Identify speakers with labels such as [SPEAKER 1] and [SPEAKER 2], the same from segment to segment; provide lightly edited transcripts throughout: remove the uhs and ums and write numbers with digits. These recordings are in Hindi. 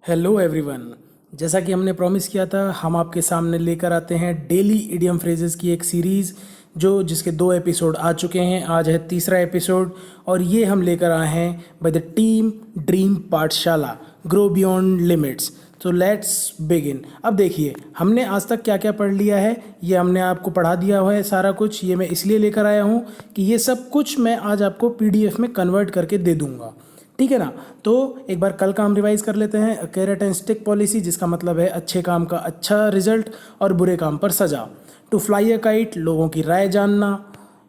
[SPEAKER 1] Hello everyone. जैसा कि हमने प्रॉमिस किया था, हम आपके सामने लेकर आते हैं डेली इडियम फ्रेजेस की एक सीरीज़ जिसके 2 एपिसोड आ चुके हैं। आज है तीसरा एपिसोड और ये हम लेकर आए हैं बाय द टीम ड्रीम पाठशाला ग्रो बियॉन्ड लिमिट्स। तो लेट्स बिगिन। अब देखिए, हमने आज तक क्या क्या पढ़ लिया है, ये हमने आपको पढ़ा दिया हुआ है सारा कुछ। ये मैं इसलिए लेकर आया हूँ कि ये सब कुछ मैं आज आपको PDF में कन्वर्ट करके दे दूँगा, ठीक है ना। तो एक बार कल का हम रिवाइज कर लेते हैं। कैरेट एंड स्टिक पॉलिसी, जिसका मतलब है अच्छे काम का अच्छा रिजल्ट और बुरे काम पर सजा। टू फ्लाई अ काइट, लोगों की राय जानना।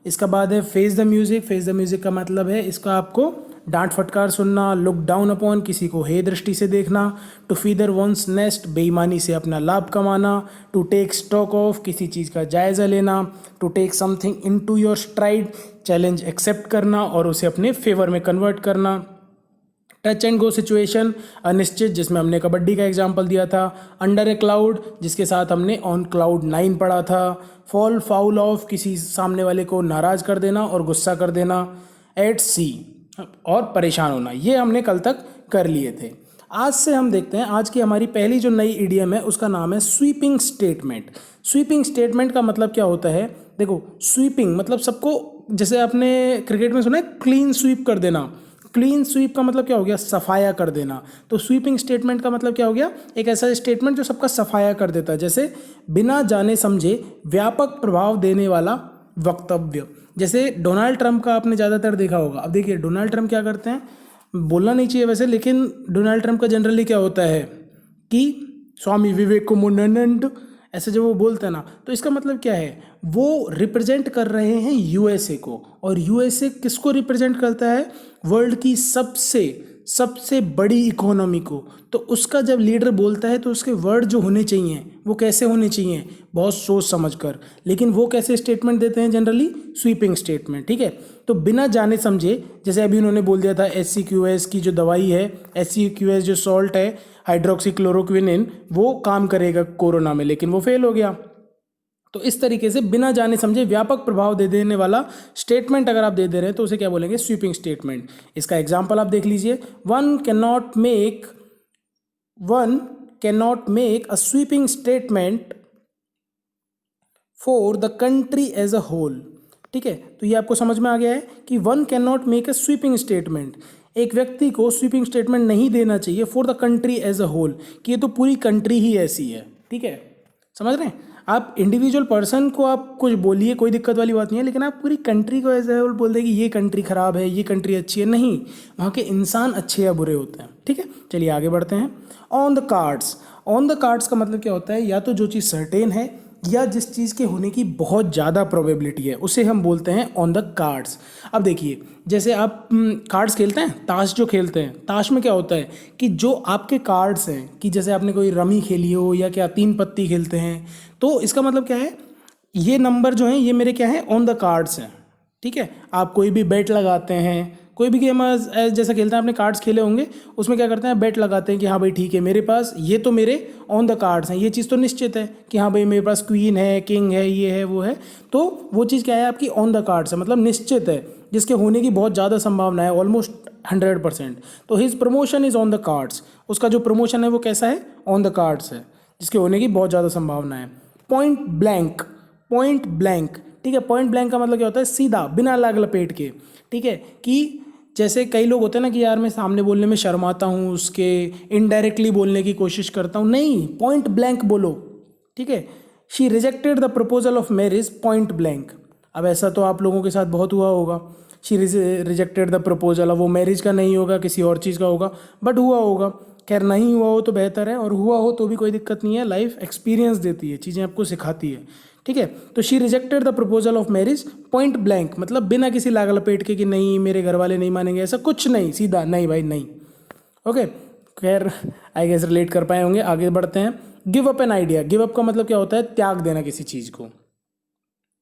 [SPEAKER 1] इसका बाद है face the music. Face the music का मतलब है इसका आपको डांट फटकार सुनना। लुक डाउन अपॉन, किसी को हे दृष्टि से देखना। टू फीदर वंस नेस्ट, बेईमानी से अपना लाभ कमाना। टू टेक स्टॉक ऑफ, किसी चीज़ का जायज़ा लेना। To take something in to your stride, challenge accept करना और उसे अपने फेवर में कन्वर्ट करना। टच एंड गो सिचुएशन, अनिश्चित, जिसमें हमने कबड्डी का एग्जाम्पल दिया था। अंडर ए क्लाउड, जिसके साथ हमने ऑन क्लाउड 9 पढ़ा था। फॉल फाउल ऑफ, किसी सामने वाले को नाराज कर देना और गुस्सा कर देना। एट सी, और परेशान होना। ये हमने कल तक कर लिए थे। आज से हम देखते हैं, आज की हमारी पहली जो नई इडियम है उसका नाम है स्वीपिंग स्टेटमेंट। स्वीपिंग स्टेटमेंट का मतलब क्या होता है? देखो, स्वीपिंग मतलब सबको, जैसे आपने क्रिकेट में सुना है क्लीन स्वीप कर देना। क्लीन स्वीप का मतलब क्या हो गया? सफाया कर देना। तो स्वीपिंग स्टेटमेंट का मतलब क्या हो गया? एक ऐसा स्टेटमेंट जो सबका सफाया कर देता है। जैसे बिना जाने समझे व्यापक प्रभाव देने वाला वक्तव्य। जैसे डोनाल्ड ट्रंप का आपने ज़्यादातर देखा होगा। अब देखिए, डोनाल्ड ट्रंप क्या करते हैं, बोलना नहीं चाहिए वैसे, लेकिन डोनाल्ड ट्रंप का जनरली क्या होता है कि स्वामी विवेकानंद, ऐसे जब वो बोलते हैं ना, तो इसका मतलब क्या है? वो रिप्रेजेंट कर रहे हैं USA को। और USA किसको रिप्रेजेंट करता है? वर्ल्ड की सबसे बड़ी इकोनॉमी को। तो उसका जब लीडर बोलता है तो उसके वर्ड जो होने चाहिए वो कैसे होने चाहिए? बहुत सोच समझ कर। लेकिन वो कैसे स्टेटमेंट देते हैं? जनरली स्वीपिंग स्टेटमेंट, ठीक है। तो बिना जाने समझे, जैसे अभी उन्होंने बोल दिया था SCQS की जो दवाई है, SCQS जो सॉल्ट है, हाइड्रोक्सीक्लोरोक्विनिन, वो काम करेगा कोरोना में, लेकिन वो फेल हो गया। तो इस तरीके से बिना जाने समझे व्यापक प्रभाव दे देने वाला स्टेटमेंट अगर आप दे रहे हैं तो उसे क्या बोलेंगे? Sweeping statement. इसका एग्जांपल आप देख लीजिए। One can not make a sweeping statement for the country as a whole, ठीक है। तो ये आपको समझ में आ गया है कि one can not make a sweeping statement, एक व्यक्ति को स्वीपिंग स्टेटमेंट नहीं देना चाहिए for the country as a whole, कि ये तो पूरी कंट्री ही ऐसी है, ठीक है। समझ रहे हैं? आप इंडिविजुअल पर्सन को आप कुछ बोलिए, कोई दिक्कत वाली बात नहीं है, लेकिन आप पूरी कंट्री को एज ए होल बोल दें कि ये कंट्री खराब है, ये कंट्री अच्छी है, नहीं। वहाँ के इंसान अच्छे या बुरे होते हैं, ठीक है। चलिए आगे बढ़ते हैं। On the cards. On the cards का मतलब क्या होता है? या तो जो चीज़ सर्टेन है या जिस चीज़ के होने की बहुत ज़्यादा प्रोबेबिलिटी है, उसे हम बोलते हैं ऑन द कार्ड्स। अब देखिए, जैसे आप कार्ड्स खेलते हैं, ताश जो खेलते हैं, ताश में क्या होता है कि जो आपके कार्ड्स हैं, कि जैसे आपने कोई रमी खेली हो या क्या 3 पत्ती खेलते हैं, तो इसका मतलब क्या है? ये नंबर जो हैं ये मेरे क्या हैं? ऑन द कार्ड्स हैं, ठीक है। आप कोई भी बेट लगाते हैं, कोई भी गेम जैसा खेलते हैं, आपने कार्ड्स खेले होंगे, उसमें क्या करते हैं? बेट लगाते हैं कि हाँ भाई ठीक है, मेरे पास ये तो मेरे ऑन द कार्ड्स हैं, ये चीज़ तो निश्चित है कि हाँ भाई मेरे पास क्वीन है, किंग है, ये है, वो है। तो वो चीज़ क्या है? आपकी ऑन द कार्ड्स है, मतलब निश्चित है, जिसके होने की बहुत ज़्यादा संभावना है, ऑलमोस्ट 100%। तो his promotion is on the cards, उसका जो प्रमोशन है वो कैसा है? ऑन द कार्ड्स है, जिसके होने की बहुत ज़्यादा संभावना है। पॉइंट ब्लैंक, ठीक है। पॉइंट ब्लैंक का मतलब क्या होता है? सीधा, बिना लाग लपेट के, ठीक है। कि जैसे कई लोग होते हैं ना कि यार मैं सामने बोलने में शर्माता हूँ, उसके इनडायरेक्टली बोलने की कोशिश करता हूँ, नहीं, पॉइंट ब्लैंक बोलो, ठीक है। She rejected the proposal of marriage, point blank. अब ऐसा तो आप लोगों के साथ बहुत हुआ होगा। शी रिजेक्टेड द प्रपोजल, अब वो मैरिज का नहीं होगा, किसी और चीज़ का होगा, बट हुआ होगा। खैर, नहीं हुआ हो तो बेहतर है, और हुआ हो तो भी कोई दिक्कत नहीं है, लाइफ एक्सपीरियंस देती है, चीज़ें आपको सिखाती है, ठीक है। तो she rejected the proposal of marriage, point blank, मतलब बिना किसी लाग लपेट के कि नहीं मेरे घर वाले नहीं मानेंगे, ऐसा कुछ नहीं, सीधा नहीं भाई नहीं, ओके। खैर, आई गेस रिलेट कर पाए होंगे। आगे बढ़ते हैं। Give up an idea. Give up का मतलब क्या होता है? त्याग देना किसी चीज़ को।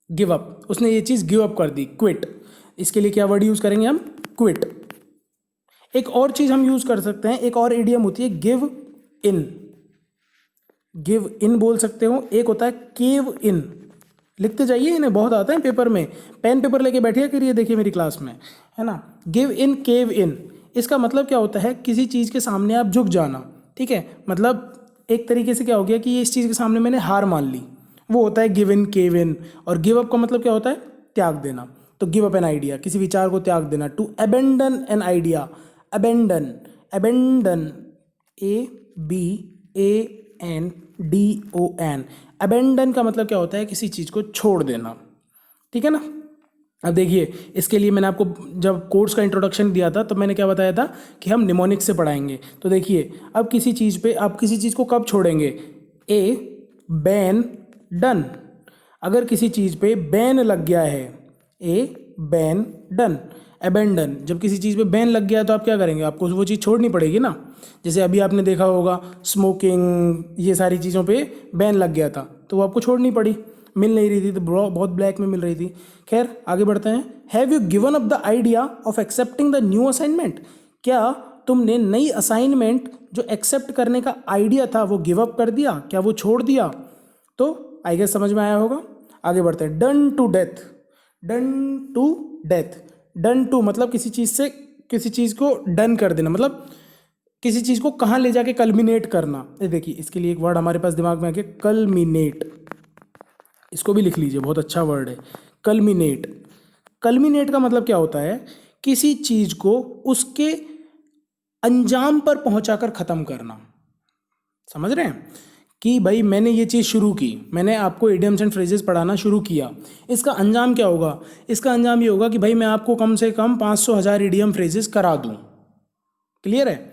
[SPEAKER 1] गिव अप, उसने ये चीज़ गिव अप कर दी, क्विट। इसके लिए क्या वर्ड यूज़ करेंगे हम? क्विट। एक और चीज़ हम यूज़ कर सकते हैं, एक और इडियम होती है गिव इन। गिव इन बोल सकते हो। एक होता है केव इन, लिखते जाइए, इन्हें बहुत आता है पेपर में, पेन पेपर लेके बैठिए करिए, देखिए मेरी क्लास में, है ना। गिव इन, केव इन, इसका मतलब क्या होता है? किसी चीज़ के सामने आप झुक जाना, ठीक है, मतलब एक तरीके से क्या हो गया कि ये इस चीज़ के सामने मैंने हार मान ली, वो होता है गिव इन, केव इन। और गिव अप का मतलब क्या होता है? त्याग देना। तो गिव अप एन आइडिया, किसी विचार को त्याग देना। To abandon an idea, abandon, abandon, ABANDON, abandon का मतलब क्या होता है? किसी चीज़ को छोड़ देना, ठीक है ना। अब देखिए, इसके लिए मैंने आपको जब कोर्स का इंट्रोडक्शन दिया था तो मैंने क्या बताया था कि हम निमोनिक्स से पढ़ाएंगे। तो देखिए, अब किसी चीज़ पे आप किसी चीज़ को कब छोड़ेंगे? Ban done. अगर किसी चीज़ पे बैन लग गया है, बैन डन। अबेंडन, जब किसी चीज़ पे बैन लग गया तो आप क्या करेंगे? आपको वो चीज़ छोड़नी पड़ेगी ना। जैसे अभी आपने देखा होगा स्मोकिंग, ये सारी चीज़ों पे बैन लग गया था तो वो आपको छोड़नी पड़ी, मिल नहीं रही थी तो बहुत ब्लैक में मिल रही थी। खैर आगे बढ़ते हैं। Have you given up the idea of accepting the new assignment? क्या तुमने नई असाइनमेंट जो एक्सेप्ट करने का आइडिया था वो गिव अप कर दिया? क्या वो छोड़ दिया? तो आई गेस समझ में आया होगा। आगे बढ़ते हैं। Done to death, done to death. Done to मतलब किसी चीज़ से किसी चीज़ को डन कर देना, मतलब किसी चीज़ को कहाँ ले जाके कल्मिनेट करना। ये देखिए, इसके लिए एक वर्ड हमारे पास दिमाग में आ गया, कल्मिनेट। इसको भी लिख लीजिए, बहुत अच्छा वर्ड है, कल्मिनेट। कल्मिनेट का मतलब क्या होता है? किसी चीज़ को उसके अंजाम पर पहुंचाकर ख़त्म करना। समझ रहे हैं कि भाई मैंने ये चीज़ शुरू की, मैंने आपको इडियम्स एंड फ्रेजेस पढ़ाना शुरू किया, इसका अंजाम क्या होगा? इसका अंजाम ये होगा कि भाई मैं आपको कम से कम 500,000 इडियम फ्रेजेस करा दूं। क्लियर है?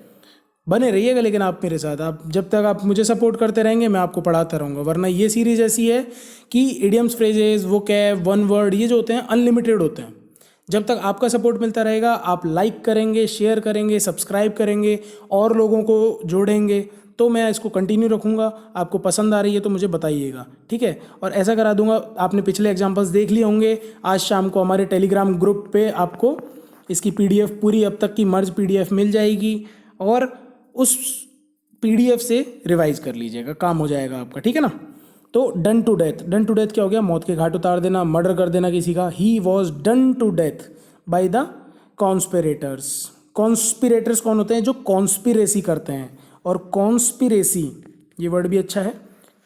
[SPEAKER 1] बने रहिएगा लेकिन आप मेरे साथ, आप जब तक आप मुझे सपोर्ट करते रहेंगे मैं आपको पढ़ाता रहूँगा। वरना ये सीरीज़ ऐसी है कि idioms, phrases, vocab, one word, ये जो होते हैं अनलिमिटेड होते हैं। जब तक आपका सपोर्ट मिलता रहेगा, आप लाइक करेंगे, शेयर करेंगे, सब्सक्राइब करेंगे और लोगों को जोड़ेंगे तो मैं इसको कंटिन्यू रखूँगा। आपको पसंद आ रही है तो मुझे बताइएगा, ठीक है। और ऐसा करा दूंगा, आपने पिछले एग्जाम्पल्स देख लिए होंगे, आज शाम को हमारे टेलीग्राम ग्रुप पे आपको इसकी PDF पूरी अब तक की मर्ज PDF मिल जाएगी और उस PDF से रिवाइज कर लीजिएगा, काम हो जाएगा आपका, ठीक है ना। तो done to death, done to death क्या हो गया? मौत के घाट उतार देना, मर्डर कर देना किसी का। He was done to death by the conspirators. Conspirators कौन होते हैं? जो कॉन्स्पिरेसी करते हैं। और कॉन्स्पिरेसी, ये वर्ड भी अच्छा है,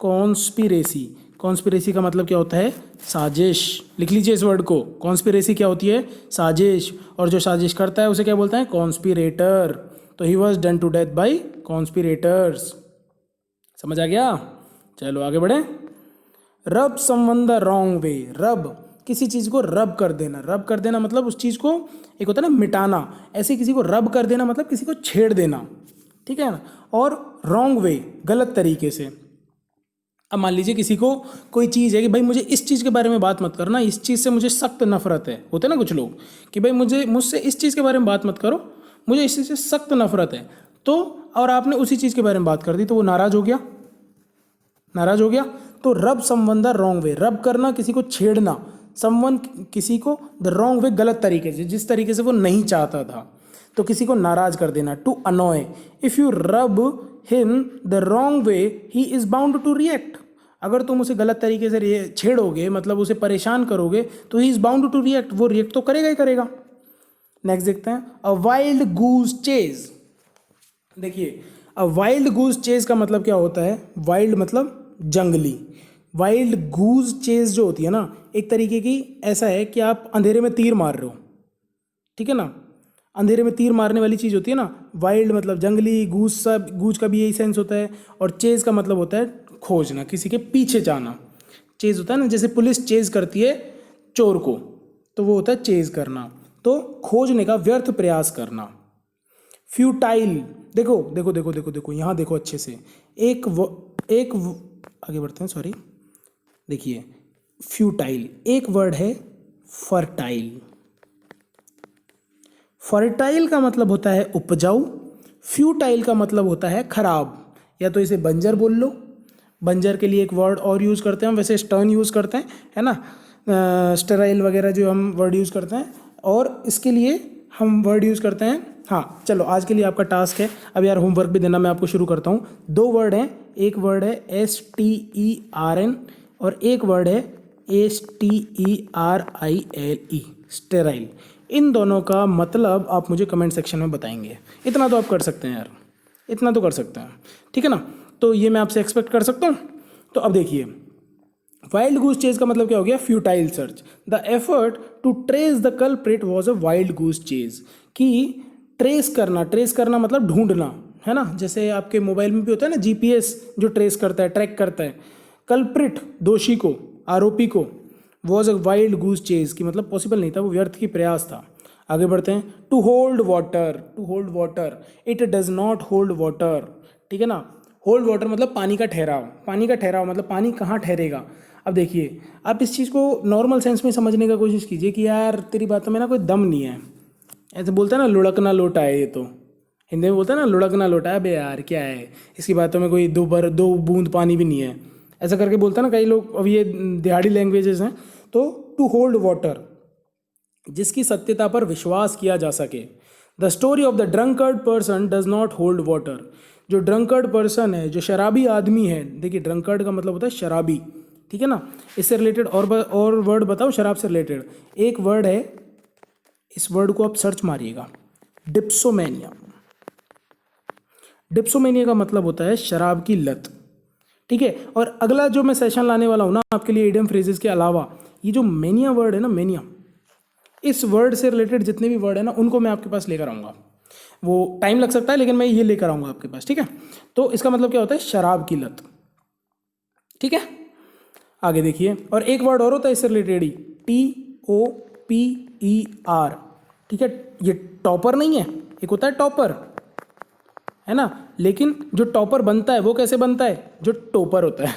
[SPEAKER 1] कॉन्स्पिरेसी। कॉन्स्पिरेसी का मतलब क्या होता है? साजिश। लिख लीजिए इस वर्ड को, कॉन्स्पिरेसी क्या होती है? साजिश। और जो साजिश करता है उसे क्या बोलते हैं? कॉन्स्पिरेटर। तो he was done to death by conspirators. समझ आ गया? चलो आगे बढ़े। रब समवन द रॉन्ग वे। रब, किसी चीज़ को रब कर देना। रब कर देना मतलब उस चीज़ को, एक होता है ना मिटाना, ऐसे किसी को रब कर देना मतलब किसी को छेड़ देना, ठीक है ना। और रॉन्ग वे, गलत तरीके से। अब मान लीजिए किसी को कोई चीज़ है कि भाई मुझे इस चीज़ के बारे में बात मत करना, इस चीज़ से मुझे सख्त नफरत है। होते ना कुछ लोग कि भाई मुझसे इस चीज़ के बारे में बात मत करो, मुझे इस चीज़ से सख्त नफरत है। तो और आपने उसी चीज़ के बारे में बात कर दी तो वो नाराज़ हो गया, नाराज़ हो गया। तो रब समवन द रॉन्ग वे, रब करना, किसी को छेड़ना, समवन किसी को, द रॉन्ग वे गलत तरीके से, जिस तरीके से वो नहीं चाहता था, तो किसी को नाराज कर देना। To annoy, if you rub him the wrong way he is bound to react. अगर तुम उसे गलत तरीके से छेड़ोगे, मतलब उसे परेशान करोगे, तो he is bound to react, वो रिएक्ट तो करेगा ही करेगा। नेक्स्ट देखते हैं। A wild goose chase. देखिए, अ वाइल्ड गूज चेज का मतलब क्या होता है? वाइल्ड मतलब जंगली। वाइल्ड गूज चेज जो होती है ना, एक तरीके की ऐसा है कि आप अंधेरे में तीर मार रहे हो, ठीक है ना। अंधेरे में तीर मारने वाली चीज़ होती है ना। वाइल्ड मतलब जंगली, गूज का भी यही सेंस होता है। और चेज का मतलब होता है खोजना, किसी के पीछे जाना। चेज होता है ना, जैसे पुलिस चेज करती है चोर को, तो वो होता है चेज करना। तो खोजने का, व्यर्थ प्रयास करना। फ्यूटाइल, देखो देखो देखो देखो देखो, यहाँ देखो अच्छे से। आगे बढ़ते हैं, सॉरी। देखिए, फ्यूटाइल, एक वर्ड है फर्टाइल। फर्टाइल का मतलब होता है उपजाऊ, फ्यूटाइल का मतलब होता है खराब। या तो इसे बंजर बोल लो, बंजर के लिए एक वर्ड और यूज़ करते हैं हम, वैसे स्टर्न यूज़ करते हैं, है ना, स्टेराइल वगैरह जो हम वर्ड यूज़ करते हैं, और इसके लिए हम वर्ड यूज़ करते हैं। हाँ चलो, आज के लिए आपका टास्क है, अब यार होमवर्क भी देना, मैं आपको शुरू करता हूँ। 2 वर्ड हैं, एक वर्ड है STERN और एक वर्ड है STERILE, स्टेराइल। इन दोनों का मतलब आप मुझे कमेंट सेक्शन में बताएंगे। इतना तो आप कर सकते हैं यार, इतना तो कर सकते हैं, ठीक है ना। तो ये मैं आपसे एक्सपेक्ट कर सकता हूँ। तो अब देखिए, वाइल्ड गूस चेज का मतलब क्या हो गया, futile search. The effort to trace the culprit was a wild goose chase, कि ट्रेस करना मतलब ढूंढना, है ना। जैसे आपके मोबाइल में भी होता है ना जीपीएस जो ट्रेस करता है, ट्रैक करता है। कल्प्रिट दोषी को, आरोपी को, was a wild goose chase की मतलब पॉसिबल नहीं था, वो व्यर्थ की प्रयास था। आगे बढ़ते हैं। To hold water, it does not hold water, ठीक है ना। होल्ड वाटर मतलब पानी का ठहराव मतलब पानी कहाँ ठहरेगा। अब देखिए, आप इस चीज़ को नॉर्मल सेंस में समझने का कोशिश कीजिए कि यार तेरी बातों में ना कोई दम नहीं है। ऐसे बोलता है ना, लुढ़कना लोटा है, ये तो हिंदी में बोलता है ना, लुढ़कना लोटा है। बे यार क्या है, इसकी बातों में कोई दो बूंद पानी भी नहीं है, ऐसा करके बोलता है ना कई लोग। अब ये दिहाड़ी लैंग्वेजेस हैं। तो टू होल्ड वाटर, जिसकी सत्यता पर विश्वास किया जा सके। The story of the drunkard person does not hold water, जो ड्रंकर्ड पर्सन है, जो शराबी आदमी है, देखिए ड्रंकर्ड का मतलब होता है शराबी, ठीक है ना। इससे रिलेटेड और वर्ड बताओ शराब से रिलेटेड। एक वर्ड है, इस वर्ड को आप सर्च मारिएगा, डिप्सोमेनिया। डिप्सोमेनिया का मतलब होता है शराब की लत, ठीक है। और अगला जो मैं सेशन लाने वाला हूँ ना आपके लिए इडियम फ्रेजेस के अलावा, ये जो मेनिया वर्ड है ना, मेनिया, इस वर्ड से रिलेटेड जितने भी वर्ड है ना उनको मैं आपके पास लेकर आऊँगा। वो टाइम लग सकता है लेकिन मैं ये लेकर आऊँगा आपके पास, ठीक है। तो इसका मतलब क्या होता है, शराब की लत, ठीक है। आगे देखिए, और एक वर्ड और होता है इससे रिलेटेड ही, TOPER, ठीक है। ये टॉपर नहीं है, एक होता है टॉपर, है ना। लेकिन जो टॉपर बनता है वो कैसे बनता है, जो टॉपर होता है,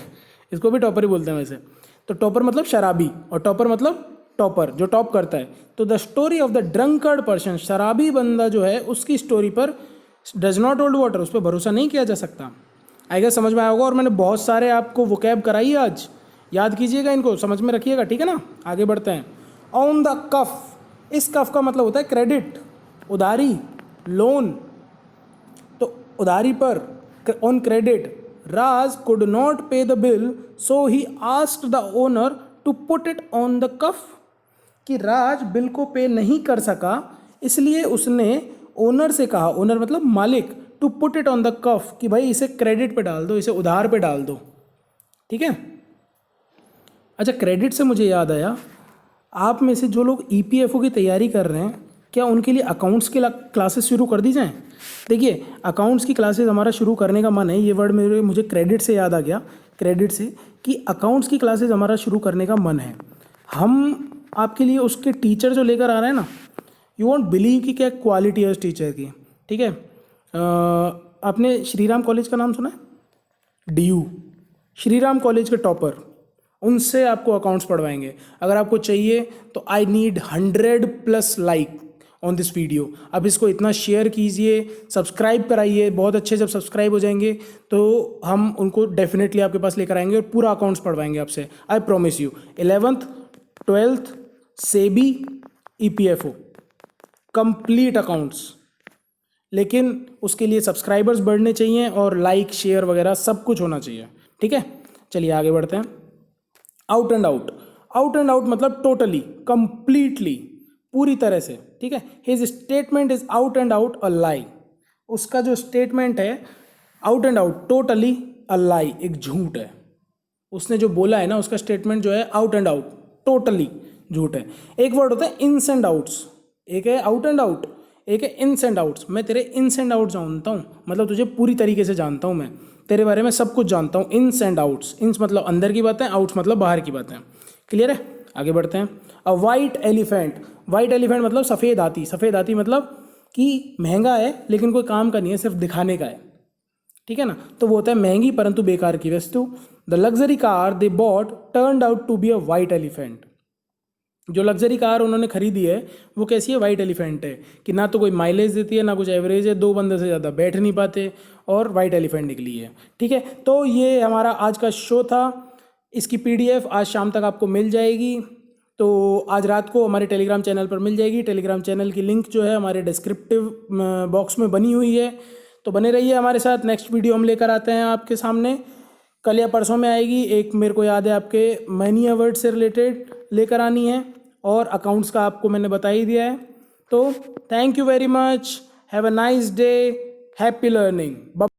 [SPEAKER 1] इसको भी टॉपर ही बोलते हैं वैसे। तो टॉपर मतलब शराबी और टॉपर मतलब टॉपर, जो टॉप करता है। तो the story of the drunkard person, शराबी बंदा जो है उसकी स्टोरी पर डज नॉट होल्ड वाटर, उस पर भरोसा नहीं किया जा सकता। आई गेस समझ में आया होगा। और मैंने बहुत सारे आपको वोकैब कराई है आज, याद कीजिएगा, इनको समझ में रखिएगा, ठीक है ना। आगे बढ़ते हैं। ऑन द कफ, इस कफ का मतलब होता है क्रेडिट, उधारी, लोन। तो उधारी पर, on credit, Raj could not pay the bill so he asked the owner to put it on the cuff, कि राज बिल को पे नहीं कर सका इसलिए उसने ओनर से कहा, ओनर मतलब मालिक, to put it on the cuff, कि भाई इसे क्रेडिट पे डाल दो, इसे उधार पे डाल दो, ठीक है। अच्छा, क्रेडिट से मुझे याद आया, आप में से जो लोग EPFO की तैयारी कर रहे हैं, क्या उनके लिए अकाउंट्स की क्लासेस शुरू कर दी जाएं। देखिए, अकाउंट्स की क्लासेस हमारा शुरू करने का मन है, ये वर्ड मुझे क्रेडिट से याद आ गया, क्रेडिट से, कि अकाउंट्स की क्लासेस हमारा शुरू करने का मन है। हम आपके लिए उसके टीचर जो लेकर आ रहे हैं ना, यू वॉन्ट बिलीव कि क्या क्वालिटी है उस टीचर की, ठीक है। आपने श्रीराम कॉलेज का नाम सुना है, DU, श्रीराम कॉलेज के टॉपर, उनसे आपको अकाउंट्स पढ़वाएंगे। अगर आपको चाहिए तो I need 100+ like on this video. अब इसको इतना शेयर कीजिए, सब्सक्राइब कराइए, बहुत अच्छे जब सब्सक्राइब हो जाएंगे तो हम उनको डेफिनेटली आपके पास लेकर आएंगे और पूरा अकाउंट्स पढ़वाएंगे आपसे, I promise you. 11th 12th SEBI EPFO complete accounts, लेकिन उसके लिए सब्सक्राइबर्स बढ़ने चाहिए और लाइक शेयर वगैरह सब कुछ होना चाहिए, ठीक है। चलिए आगे बढ़ते हैं। Out and out, out and out मतलब टोटली, कंप्लीटली, पूरी तरह से, ठीक है। His statement is out and out a lie, उसका जो स्टेटमेंट है out and out totally a lie, एक झूठ है। उसने जो बोला है ना, उसका स्टेटमेंट जो है आउट एंड आउट टोटली झूठ है। एक वर्ड होता है इन्स एंड आउट्स, एक है आउट एंड आउट, एक है इन्स एंड आउट्स। मैं तेरे इन्स एंड आउट्स जानता हूँ, मतलब तुझे पूरी तरीके से जानता हूँ, मैं तेरे बारे में सब कुछ जानता हूँ। इन्स एंड आउट्स, इन्स मतलब अंदर की बातें, आउट्स मतलब बाहर की बातें, क्लियर है। आगे बढ़ते हैं। अ वाइट एलिफेंट, वाइट एलिफेंट मतलब सफ़ेद हाथी, सफ़ेद हाथी मतलब कि महंगा है लेकिन कोई काम का नहीं है, सिर्फ दिखाने का है, ठीक है ना। तो वो होता है महंगी परंतु बेकार की वस्तु। The luxury car they bought turned out to be a white elephant, जो लग्जरी कार उन्होंने खरीदी है वो कैसी है, वाइट एलिफेंट है, कि ना तो कोई माइलेज देती है ना कुछ एवरेज है, 2 बंदे से ज़्यादा बैठ नहीं पाते, और वाइट एलिफेंट निकली है, ठीक है। तो ये हमारा आज का शो था, इसकी PDF आज शाम तक आपको मिल जाएगी। तो आज रात को हमारे टेलीग्राम चैनल पर मिल जाएगी। टेलीग्राम चैनल की लिंक जो है हमारे डिस्क्रिप्टिव बॉक्स में बनी हुई है, तो बने रहिए हमारे साथ। नेक्स्ट वीडियो हम लेकर आते हैं आपके सामने, कल या परसों में आएगी। एक मेरे को याद है आपके मनी अवर्ड से रिलेटेड लेकर आनी है, और अकाउंट्स का आपको मैंने बता ही दिया है। तो thank you very much, have a nice day, happy learning.